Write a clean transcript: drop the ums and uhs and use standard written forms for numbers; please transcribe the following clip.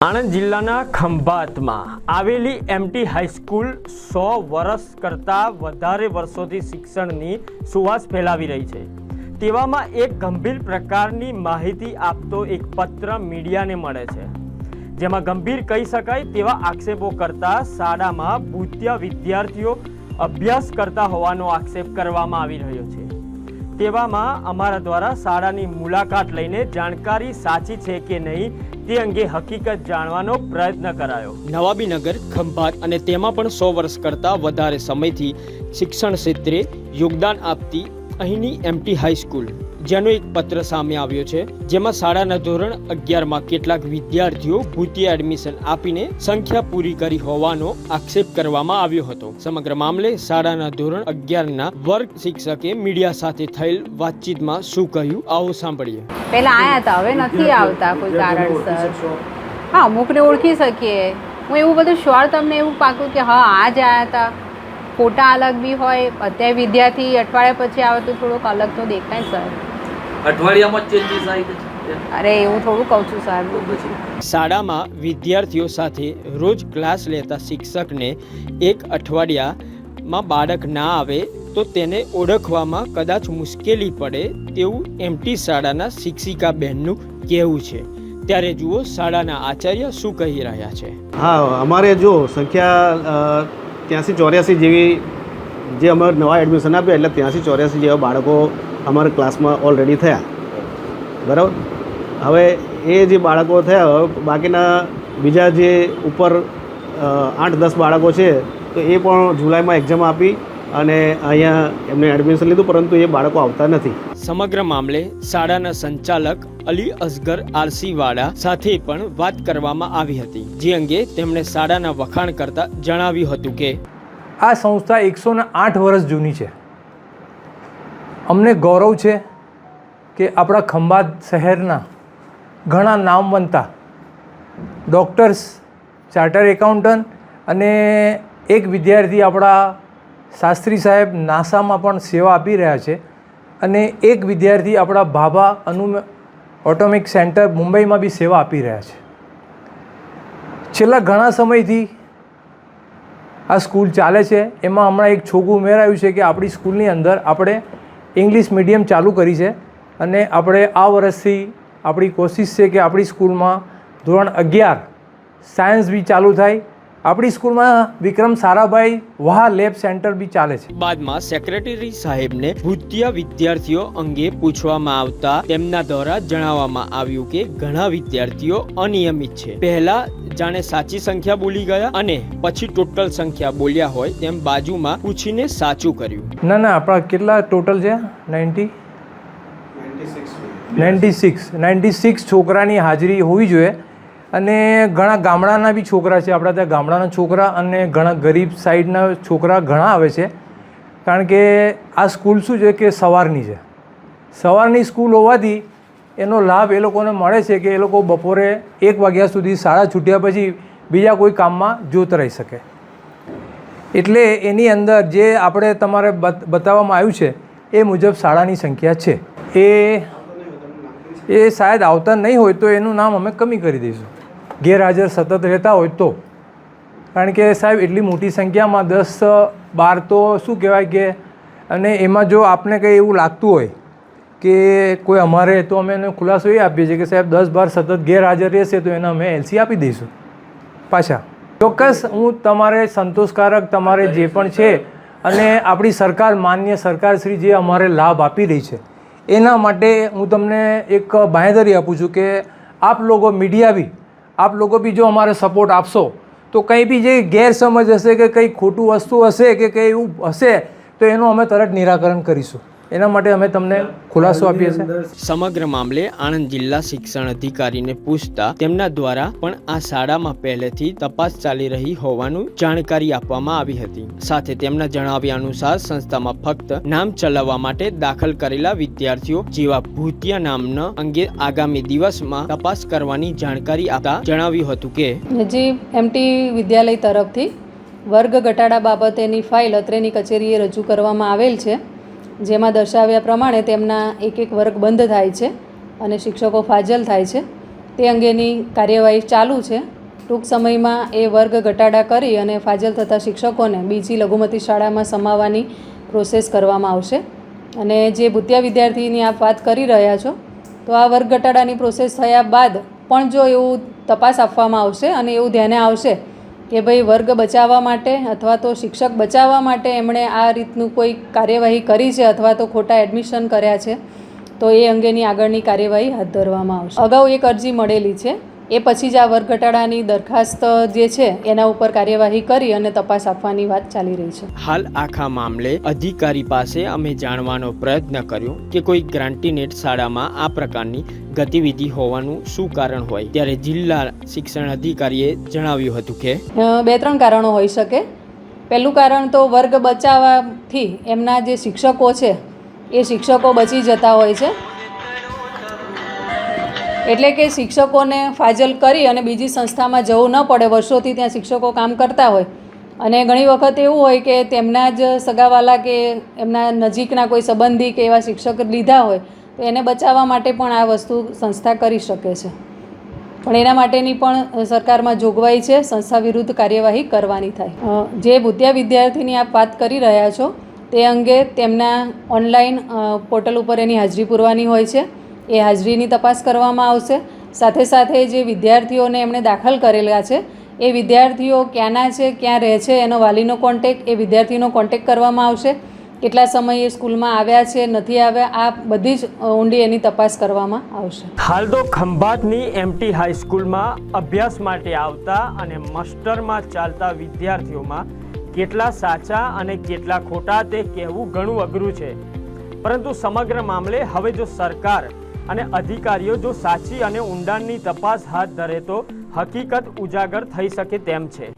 આણંદ જિલ્લાના ખંભાતમાં આવેલી MT high school 100 વર્ષ કરતાં વધારે વર્ષોથી શિક્ષણની સુવાસ ફેલાવી રહી છે। તેવામાં એક ગંભીર પ્રકારની માહિતી આપતો એક પત્ર મીડિયાને મળે છે, જેમાં ગંભીર કહી શકાય તેવા આક્ષેપો કરતા શાળામાં ભૂતિયા વિદ્યાર્થીઓ અભ્યાસ કરતા હોવાનો આક્ષેપ કરવામાં આવી રહ્યો છે। તેવામાં અમારા દ્વારા શાળાની મુલાકાત લઈને જાણકારી સાચી છે કે નહીં તે અંગે હકીકત જાણવાનો પ્રયત્ન કરાયો। નવાબીનગર ખંભાત અને તેમાં પણ 100 વર્ષ કરતાં વધારે સમયથી શિક્ષણ ક્ષેત્રે યોગદાન આપતી અહીંની એમટી હાઈસ્કૂલ, જેનો એક પત્ર સામે આવ્યો છે, જેમાં શાળાના ધોરણ 11માં કેટલાક વિદ્યાર્થીઓ ભૂતિયા એડમિશન આપીને સંખ્યા પૂરી કરી હોવાનો આક્ષેપ કરવામાં આવ્યો હતો। સમગ્ર મામલે શાળાના ધોરણ 11ના વર્ગ શિક્ષકે મીડિયા સાથે થયેલ વાતચીતમાં શું કહ્યું, આવો સાંભળીએ। પહેલા આયા હતા, હવે નથી આવતા કોઈ કારણસર। હા, અમુકને ઓળખી શકીએ। હું એવું બધું શ્યોર તમને એવું પાકું કે હા આ જ આવ્યા હતા, ફોટા અલગ બી હોય। અત્યારે વિદ્યાર્થી અઠવાડિયા પછી આવે તો થોડોક અલગ તો દેખાય સર। અઠવાડિયામાં ચેન્જીસ આવી છે? અરે એવું થોડું કહું છું સાહેબ। શાળામાં વિદ્યાર્થીઓ સાથે રોજ ક્લાસ લેતા શિક્ષકને એક અઠવાડિયામાં બાળક ના આવે તો તેને ઓળખવામાં કદાચ મુશ્કેલી પડે તેવું એમટી શાળાના શિક્ષિકા બહેનનું કહેવું છે। ત્યારે જુઓ શાળાના આચાર્ય શું કહી રહ્યા છે। હા, અમારે જો સંખ્યા 83-84 જેવી જે અમારે નવા એડમિશન આપ્યા એટલે 83-84 જેવા બાળકો અમારા ક્લાસમાં ઓલરેડી થયા, બરાબર। હવે એ જે બાળકો થયા, બાકીના બીજા જે ઉપર 8-10 બાળકો છે તો એ પણ જુલાઈમાં એક્ઝામ આપી અને અહીંયા એમને એડમિશન લીધું, પરંતુ એ બાળકો આવતા નથી। સમગ્ર મામલે શાળાના સંચાલક અલી અસગર આરસીવાળા સાથે પણ વાત કરવામાં આવી હતી, જે અંગે તેમણે શાળાના વખાણ કરતા જણાવ્યું હતું કે આ સંસ્થા 108 વર્ષ જૂની છે। અમને ગૌરવ છે કે આપણા ખંભાત શહેરના ઘણા નામવંતા ડૉક્ટર્સ, ચાર્ટર એકાઉન્ટન્ટ અને એક વિદ્યાર્થી આપણા શાસ્ત્રી સાહેબ નાસામાં પણ સેવા આપી રહ્યા છે, અને એક વિદ્યાર્થી આપણા ભાભા ઓટોમિક સેન્ટર મુંબઈમાં બી સેવા આપી રહ્યા છે। છેલ્લા ઘણા સમયથી આ સ્કૂલ ચાલે છે। એમાં હમણાં એક છોકરું ઉમેરાયું છે કે આપણી સ્કૂલની અંદર આપણે ઇંગ્લિશ મીડિયમ ચાલુ કરી છે, અને આપણે આ વર્ષથી આપણી કોશિશ છે કે આપણી સ્કૂલમાં ધોરણ 11 સાયન્સ બી ચાલુ થાય। આપણી સ્કૂલમાં વિક્રમ સારાભાઈ વાહ લેબ સેન્ટર બી ચાલે છે। બાદમાં સેક્રેટરી સાહેબને ભૂતિયા વિદ્યાર્થીઓ અંગે પૂછવામાં આવતા તેમના દ્વારા જણાવવામાં આવ્યું કે ઘણા વિદ્યાર્થીઓ અનિયમિત છે। પહેલા જાણે સાચી સંખ્યા બોલી ગયા અને પછી ટોટલ સંખ્યા બોલ્યા હોય તેમ બાજુમાં પૂછીને સાચું કર્યું। ના, આપણા કેટલા ટોટલ છે? 96 છોકરાની હાજરી હોવી જોઈએ, અને ઘણા ગામડાના બી છોકરા છે। આપણા ત્યાં ગામડાના છોકરા અને ઘણા ગરીબ સાઈડના છોકરા ઘણા આવે છે, કારણ કે આ સ્કૂલ શું છે કે સવારની છે। સવારની સ્કૂલ હોવાથી એનો લાભ એ લોકોને મળે છે કે એ લોકો બપોરે 1 વાગ્યા સુધી શાળા છૂટ્યા પછી બીજા કોઈ કામમાં જોત રહી શકે। એટલે એની અંદર જે આપણે તમારે બતાવવામાં આવ્યું છે એ મુજબ શાળાની સંખ્યા છે। એ શાયદ આવતા નહીં હોય તો એનું નામ અમે કમી કરી દઈશું, ગેરહાજર સતત રહેતા હોય તો। કારણ કે સાહેબ એટલી મોટી સંખ્યામાં 10-12 તો શું કહેવાય કે, અને એમાં જો આપને કંઈ એવું લાગતું હોય કે કોઈ અમારે, તો અમે એને ખુલાસો એ આપીએ છીએ કે સાહેબ 10-12 સતત ગેરહાજર રહેશે તો એને અમે એલસી આપી દઈશું પાછા। ચોક્કસ હું તમારે સંતોષકારક તમારે જે પણ છે, અને આપણી સરકાર, માન્ય સરકારશ્રી જે અમારે લાભ આપી રહી છે એના માટે હું તમને એક બાંહેધરી આપું છું કે આપ લોકો મીડિયા બી, આપ લોકો બી જો અમારે સપોર્ટ આપશો તો કંઈ બી જે ગેરસમજ હશે કે કંઈ ખોટું વસ્તુ હશે કે કંઈ એવું હશે તો એનું અમે તરત નિરાકરણ કરીશું। એના માટે અમે તમને ખુલાસો આપીએ છીએ। સમગ્ર મામલે આણંદ જિલ્લા શિક્ષણ અધિકારીને પૂછતા તેમના દ્વારા પણ આ શાળામાં પહેલેથી તપાસ ચાલી રહી હોવાનું જાણકારી આપવામાં આવી હતી। સાથે તેમના જણાવ્યા અનુસાર સંસ્થામાં ફક્ત નામ ચલાવવા માટે દાખલ કરેલા વિદ્યાર્થીઓ જેવા ભૂતિયા નામના અંગે આગામી દિવસમાં તપાસ કરવાની જાણકારી આપતા જણાવ્યું હતું કે જે એમટી વિદ્યાલય તરફથી વર્ગ ઘટાડા બાબતેની ફાઇલ અત્રેની કચેરીએ રજૂ કરવામાં આવેલ છે, જેમાં દર્શાવ્યા પ્રમાણે તેમના એક વર્ગ બંધ થાય છે અને શિક્ષકો ફાજલ થાય છે। તે અંગેની કાર્યવાહી ચાલુ છે. ટૂંક સમયમાં એ વર્ગ ઘટાડા કરી અને ફાજલ થતા શિક્ષકોને બીજી લઘુમતી શાળામાં સમાવવાની પ્રોસેસ કરવામાં આવશે. અને જે ભૂતિયા વિદ્યાર્થીની આપ વાત કરી રહ્યા છો, તો આ વર્ગ ઘટાડાની પ્રોસેસ થયા બાદ પણ જો એવું તપાસ આપવામાં આવશે અને એવું ધ્યાને આવશે કે ભાઈ વર્ગ બચાવવા માટે અથવા તો શિક્ષક બચાવવા માટે એમણે આ રીતનું કોઈ કાર્યવાહી કરી છે અથવા તો ખોટા એડમિશન કર્યા છે, તો એ અંગેની આગળની કાર્યવાહી હાથ ધરવામાં આવશે. અગાઉ એક અરજી મળેલી છે, એ પછી જ આ વર્ગ ઘટાડાની દરખાસ્ત જે છે એના ઉપર કાર્યવાહી કરી અને તપાસ આપવાની વાત ચાલી રહી છે. હાલ આખા મામલે અધિકારી પાસે અમે જાણવાનો પ્રયત્ન કર્યો કે કોઈ ગ્રાન્ટીનેટ શાળામાં આ પ્રકારની ગતિવિધિ હોવાનું શું કારણ હોય, ત્યારે જિલ્લા શિક્ષણ અધિકારીએ જણાવ્યું હતું કે 2-3 કારણો હોઈ શકે. પહેલું કારણ તો વર્ગ બચાવવાથી એમના જે શિક્ષકો છે એ શિક્ષકો બચી જતા હોય છે. એટલે કે શિક્ષકોને ફાજલ કરી અને બીજી સંસ્થામાં જવું ન પડે. વર્ષોથી ત્યાં શિક્ષકો કામ કરતા હોય અને ઘણી વખત એવું હોય કે તેમના જ સગાવાલા કે એમના નજીકના કોઈ સંબંધી કે એવા શિક્ષક લીધા હોય, તો એને બચાવવા માટે પણ આ વસ્તુ સંસ્થા કરી શકે છે. પણ એના માટેની પણ સરકારમાં જોગવાઈ છે, સંસ્થા વિરુદ્ધ કાર્યવાહી કરવાની થાય. જે ભૂતિયા વિદ્યાર્થીની આપ વાત કરી રહ્યા છો તે અંગે તેમના ઓનલાઈન પોર્ટલ ઉપર એની હાજરી પૂરવાની હોય છે. એ હાજરીની તપાસ કરવામાં આવશે. સાથે સાથે જે વિદ્યાર્થીઓને એમણે દાખલ કરેલા છે એ વિદ્યાર્થીઓ ક્યાંના છે, ક્યાં રહે છે, એનો વાલીનો કોન્ટેક, એ વિદ્યાર્થીનો કોન્ટેક કરવામાં આવશે. કેટલા સમયે સ્કૂલમાં આવ્યા છે, નથી આવ્યા, આ બધી જ ઊંડી એની તપાસ કરવામાં આવશે. હાલ તો ખંભાતની એમટી હાઈસ્કૂલમાં અભ્યાસ માટે આવતા અને માસ્ટરમાં ચાલતા વિદ્યાર્થીઓમાં કેટલા સાચા અને કેટલા ખોટા તે કહેવું ઘણું અઘરું છે. પરંતુ સમગ્ર મામલે હવે જો સરકાર અને અધિકારીઓ જો સાચી અને ઊંડાણની તપાસ હાથ ધરે તો હકીકત ઉજાગર થઈ શકે તેમ છે.